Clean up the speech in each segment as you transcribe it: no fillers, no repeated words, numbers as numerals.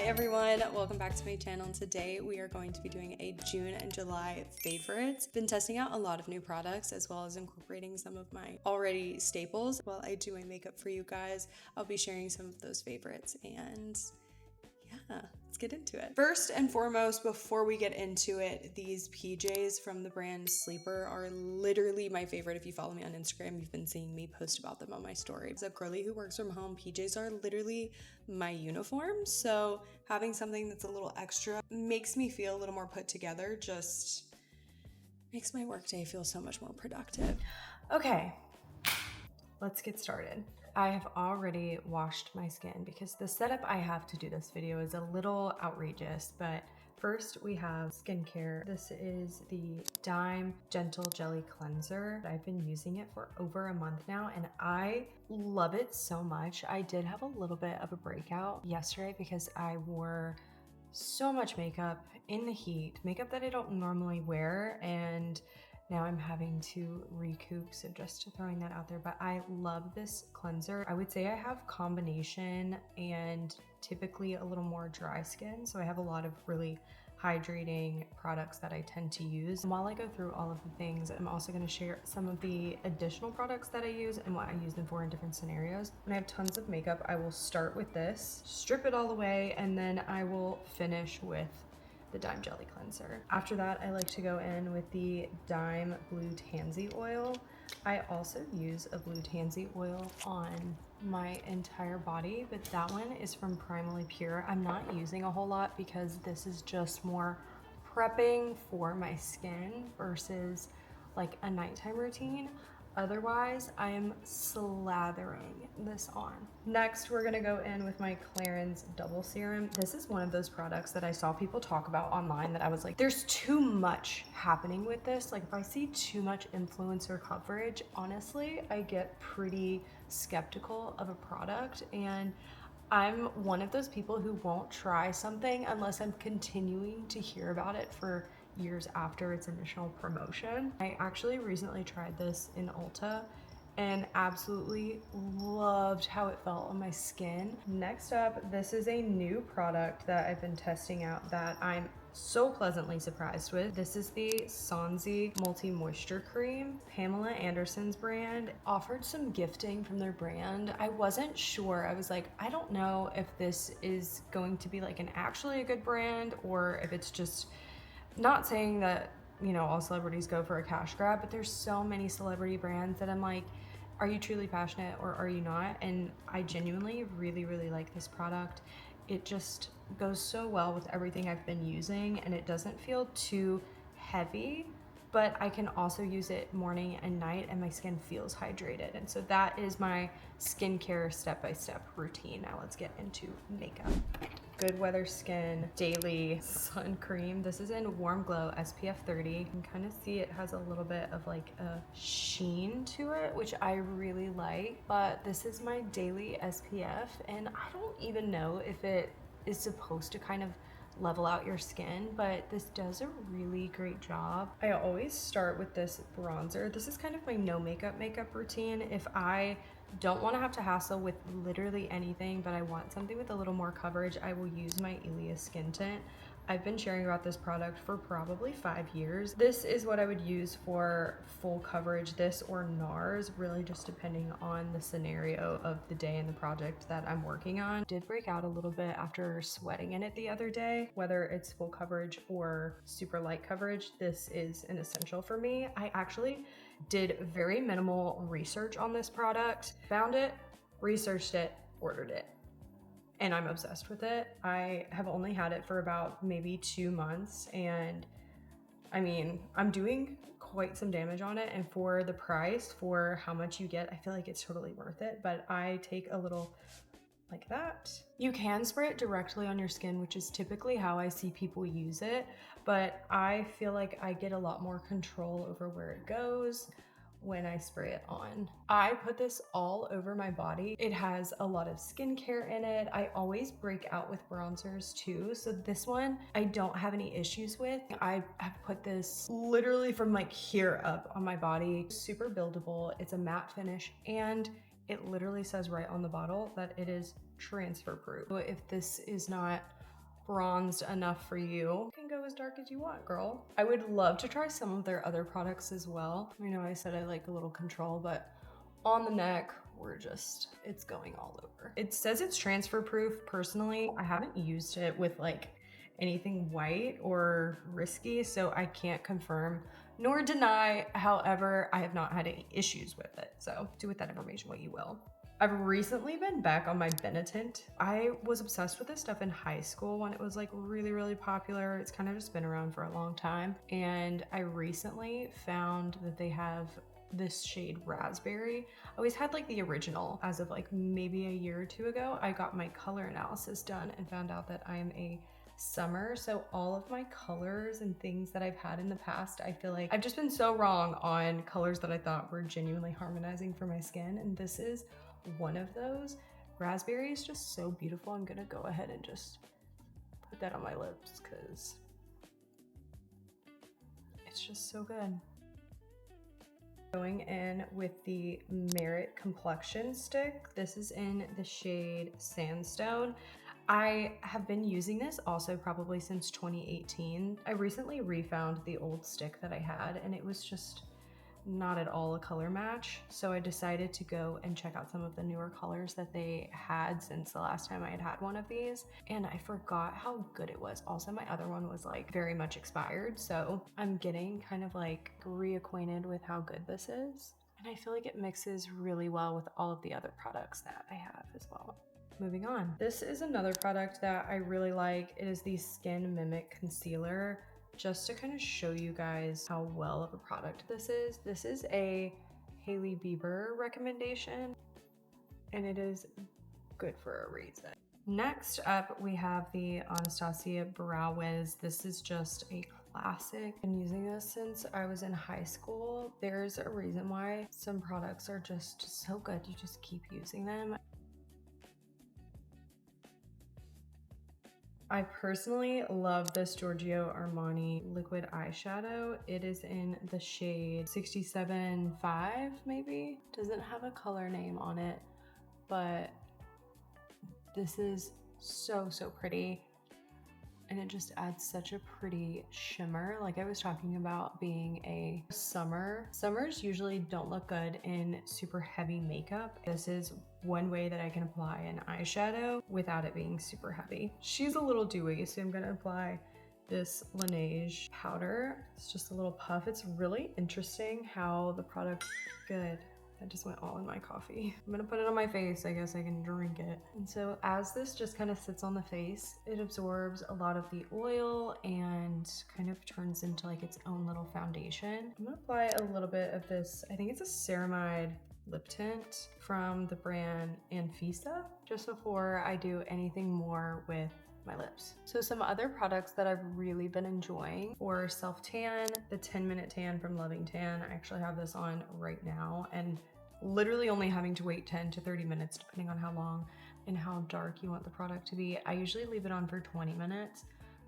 everyone, welcome back to my channel. Today we are going to be doing a June and July favorites. Been testing out a lot of new products as well as incorporating some of my already staples. While I do my makeup for you guys, I'll be sharing some of those favorites and yeah, let's get into it. First and foremost, before we get into it, these PJs from the brand Sleeper are literally my favorite. If you follow me on Instagram, you've been seeing me post about them on my story. As a girly who works from home, PJs are literally my uniform. So having something that's a little extra makes me feel a little more put together, just makes my workday feel so much more productive. Okay, let's get started. I have already washed my skin because the setup I have to do this video is a little outrageous, but first we have skincare. This is the Dime Gentle Jelly Cleanser. I've been using it for over a month now and I love it so much. I did have a little bit of a breakout yesterday because I wore so much makeup in the heat, makeup that I don't normally wear, and now I'm having to recoup, so just throwing that out there. But I love this cleanser. I would say I have combination and typically a little more dry skin, so I have a lot of really hydrating products that I tend to use. And while I go through all of the things, I'm also going to share some of the additional products that I use and what I use them for in different scenarios. When I have tons of makeup, I will start with this, strip it all away, and then I will finish with the Dime Jelly Cleanser. After that, I like to go in with the Dime Blue Tansy Oil. I also use a Blue Tansy oil on my entire body, but that one is from Primally Pure. I'm not using a whole lot because this is just more prepping for my skin versus like a nighttime routine. Otherwise, I am slathering this on. Next, we're gonna go in with my CLARINS Double Serum. This is one of those products that I saw people talk about online that I was like, there's too much happening with this. Like if I see too much influencer coverage, honestly, I get pretty skeptical of a product, and I'm one of those people who won't try something unless I'm continuing to hear about it for years after its initial promotion. I actually recently tried this in Ulta and absolutely loved how it felt on my skin. Next up, this is a new product that I've been testing out that I'm so pleasantly surprised with. This is the SONSIE Multi Moisture Cream. Pamela Anderson's brand offered some gifting from their brand. I wasn't sure. I was like, I don't know if this is going to be like actually a good brand or if it's just, not saying that, you know, all celebrities go for a cash grab, but there's so many celebrity brands that I'm like, are you truly passionate or are you not? And I genuinely really, really like this product. It just goes so well with everything I've been using and it doesn't feel too heavy, but I can also use it morning and night and my skin feels hydrated. And so that is my skincare step-by-step routine. Now let's get into makeup. Good Weather Skin Daily Sun Cream. This is in Warm Glow SPF 30. You can kind of see it has a little bit of like a sheen to it, which I really like, but this is my daily SPF and I don't even know if it is supposed to kind of level out your skin, but this does a really great job. I always start with this bronzer. This is kind of my no makeup routine. If I don't want to have to hassle with literally anything, but I want something with a little more coverage, I will use my ILIA Skin Tint. I've been sharing about this product for probably 5 years. This is what I would use for full coverage, this or NARS, really just depending on the scenario of the day and the project that I'm working on. Did break out a little bit after sweating in it the other day. Whether it's full coverage or super light coverage, this is an essential for me. I actually did very minimal research on this product, found it, researched it, ordered it. And I'm obsessed with it. I have only had it for about maybe 2 months and I mean, I'm doing quite some damage on it, and for the price, for how much you get, I feel like it's totally worth it, but I take a little like that. You can spray it directly on your skin, which is typically how I see people use it, but I feel like I get a lot more control over where it goes when I spray it on. I put this all over my body. It has a lot of skincare in it. I always break out with bronzers too, so this one I don't have any issues with. I have put this literally from like here up on my body. Super buildable. It's a matte finish and it literally says right on the bottle that it is transfer proof. So if this is not bronzed enough for you. You can go as dark as you want, girl. I would love to try some of their other products as well. I know I said I like a little control, but on the neck, it's going all over. It says it's transfer proof. Personally, I haven't used it with like anything white or risky, so I can't confirm nor deny. However, I have not had any issues with it. So do with that information what you will. I've recently been back on my Benetint. I was obsessed with this stuff in high school when it was like really, really popular. It's kind of just been around for a long time. And I recently found that they have this shade Raspberry. I always had like the original. As of like maybe a year or two ago, I got my color analysis done and found out that I am a summer. So all of my colors and things that I've had in the past, I feel like I've just been so wrong on colors that I thought were genuinely harmonizing for my skin. And this is one of those. Raspberry is just so beautiful. I'm gonna go ahead and just put that on my lips because it's just so good. Going in with the Merit Complexion stick. This is in the shade Sandstone. I have been using this also probably since 2018. I recently refound the old stick that I had and it was just not at all a color match. So I decided to go and check out some of the newer colors that they had since the last time I had had one of these. And I forgot how good it was. Also, my other one was like very much expired. So I'm getting kind of like reacquainted with how good this is. And I feel like it mixes really well with all of the other products that I have as well. Moving on. This is another product that I really like. It is the Skin Mimic Concealer. Just to kind of show you guys how well of a product this is. This is a Hailey Bieber recommendation and it is good for a reason. Next up, we have the Anastasia Brow Wiz. This is just a classic. I've been using this since I was in high school. There's a reason why some products are just so good. You just keep using them. I personally love this Giorgio Armani liquid eyeshadow. It is in the shade 67.5 maybe. Doesn't have a color name on it, but this is so pretty. And it just adds such a pretty shimmer. Like I was talking about being a summer. Summers usually don't look good in super heavy makeup. This is one way that I can apply an eyeshadow without it being super heavy. She's a little dewy, so I'm gonna apply this Laneige powder. It's just a little puff. It's really interesting how the product, good. That just went all in my coffee. I'm gonna put it on my face. I guess I can drink it. And so as this just kind of sits on the face, it absorbs a lot of the oil and kind of turns into like its own little foundation. I'm gonna apply a little bit of this, I think it's a ceramide lip tint from the brand Anfisa, just before I do anything more with my lips. So some other products that I've really been enjoying for self-tan, the 10-minute tan from Loving Tan. I actually have this on right now and literally only having to wait 10 to 30 minutes depending on how long and how dark you want the product to be. I usually leave it on for 20 minutes,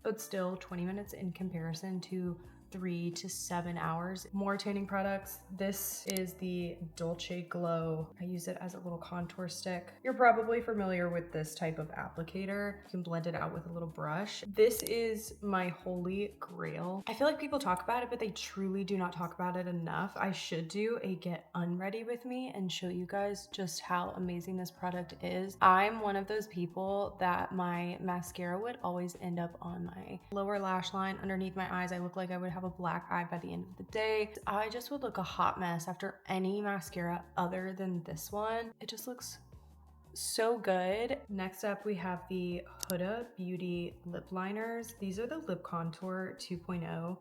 but still 20 minutes in comparison to 3 to 7 hours. More tanning products. This is the Dolce Glow. I use it as a little contour stick. You're probably familiar with this type of applicator. You can blend it out with a little brush. This is my holy grail. I feel like people talk about it, but they truly do not talk about it enough. I should do a get unready with me and show you guys just how amazing this product is. I'm one of those people that my mascara would always end up on my lower lash line underneath my eyes. I look like I would have a black eye by the end of the day. I just would look a hot mess after any mascara other than this one. It just looks so good. Next up, we have the Huda Beauty lip liners. These are the Lip Contour 2.0.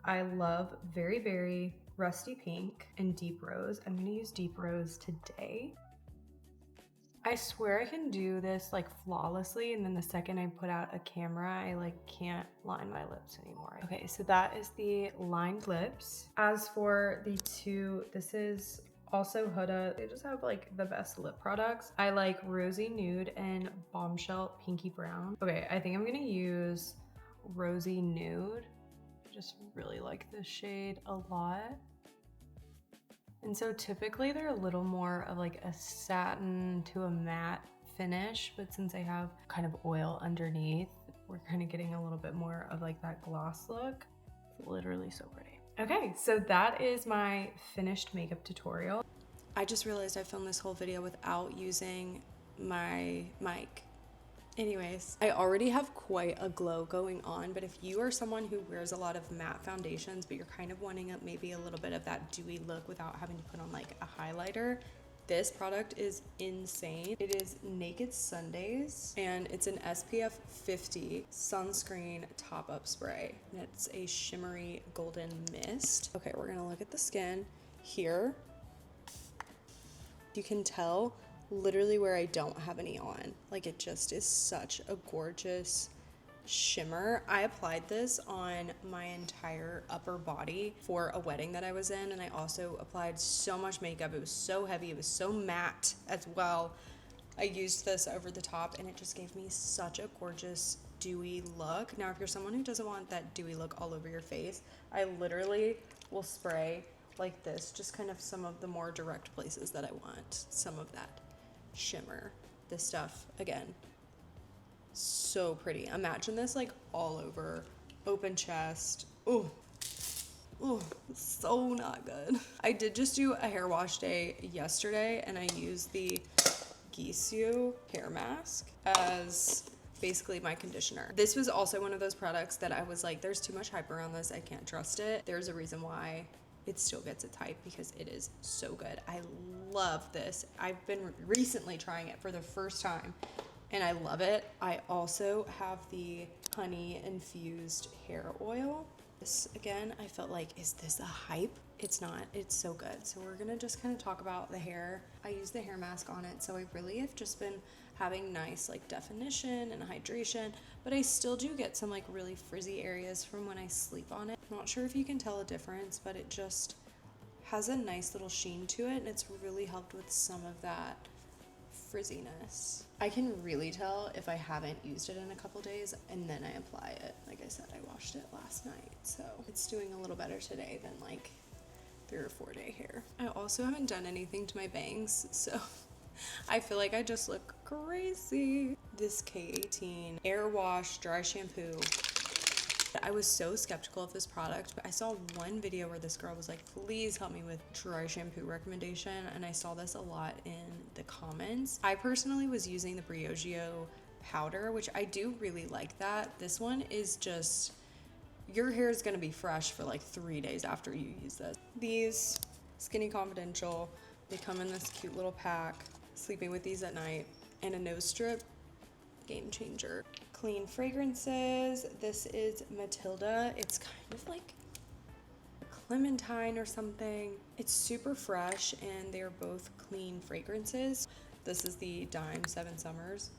I love very rusty pink and deep rose. I'm gonna use deep rose today. I swear I can do this like flawlessly, and then the second I put out a camera, I like can't line my lips anymore. Okay, so that is the lined lips. As for the two, this is also Huda. They just have like the best lip products. I like Rosy Nude and Bombshell Pinky Brown. Okay, I think I'm gonna use Rosy Nude. I just really like this shade a lot. And so typically they're a little more of like a satin to a matte finish, but since I have kind of oil underneath, we're kind of getting a little bit more of like that gloss look. It's literally so pretty. Okay, so that is my finished makeup tutorial. I just realized I filmed this whole video without using my mic. Anyways, I already have quite a glow going on, but if you are someone who wears a lot of matte foundations, but you're kind of wanting maybe a little bit of that dewy look without having to put on like a highlighter, this product is insane. It is Naked Sundays, and it's an SPF 50 sunscreen top-up spray, and it's a shimmery golden mist. Okay, we're gonna look at the skin here. You can tell literally where I don't have any on. Like, it just is such a gorgeous shimmer. I applied this on my entire upper body for a wedding that I was in, and I also applied so much makeup. It was so heavy, it was so matte as well. I used this over the top and it just gave me such a gorgeous dewy look. Now, if you're someone who doesn't want that dewy look all over your face, I literally will spray like this, just kind of some of the more direct places that I want some of that shimmer. This stuff, again, so pretty. Imagine this like all over, open chest. Oh, so not good. I did just do a hair wash day yesterday, and I used the DIEUX hair mask as basically my conditioner. This was also one of those products that I was like, there's too much hype around this, I can't trust it. There's a reason why it still gets its hype, because it is so good. I love this. I've been recently trying it for the first time and I love it. I also have the honey infused hair oil. This, again, I felt like, is this a hype? It's not. It's so good. So we're gonna just kind of talk about the hair. I use the hair mask on it, so I really have just been having nice like definition and hydration, but I still do get some like really frizzy areas from when I sleep on it. I'm not sure if you can tell a difference, but it just has a nice little sheen to it, and it's really helped with some of that frizziness. I can really tell if I haven't used it in a couple days and then I apply it. Like I said, I washed it last night, so it's doing a little better today than like 3 or 4 day hair. I also haven't done anything to my bangs, so I feel like I just look crazy. This K18 Air Wash Dry Shampoo. I was so skeptical of this product, but I saw one video where this girl was like, please help me with dry shampoo recommendation, and I saw this a lot in the comments. I personally was using the Briogeo powder, which I do really like that. This one is just, your hair is gonna be fresh for like 3 days after you use this. These Skinny Confidential, they come in this cute little pack. Sleeping with these at night. And a nose strip, game changer. Clean fragrances. This is Matilda. It's kind of like a clementine or something. It's super fresh, and they're both clean fragrances. This is the Dime 7 Summers,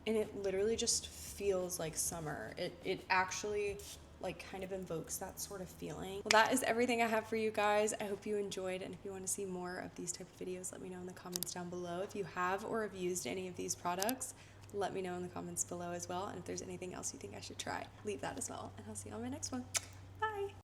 and it literally just feels like summer. It actually like kind of invokes that sort of feeling. Well, that is everything I have for you guys. I hope you enjoyed, and if you want to see more of these type of videos, let me know in the comments down below. If you have or have used any of these products, let me know in the comments below as well. And if there's anything else you think I should try, leave that as well, and I'll see you on my next one. Bye.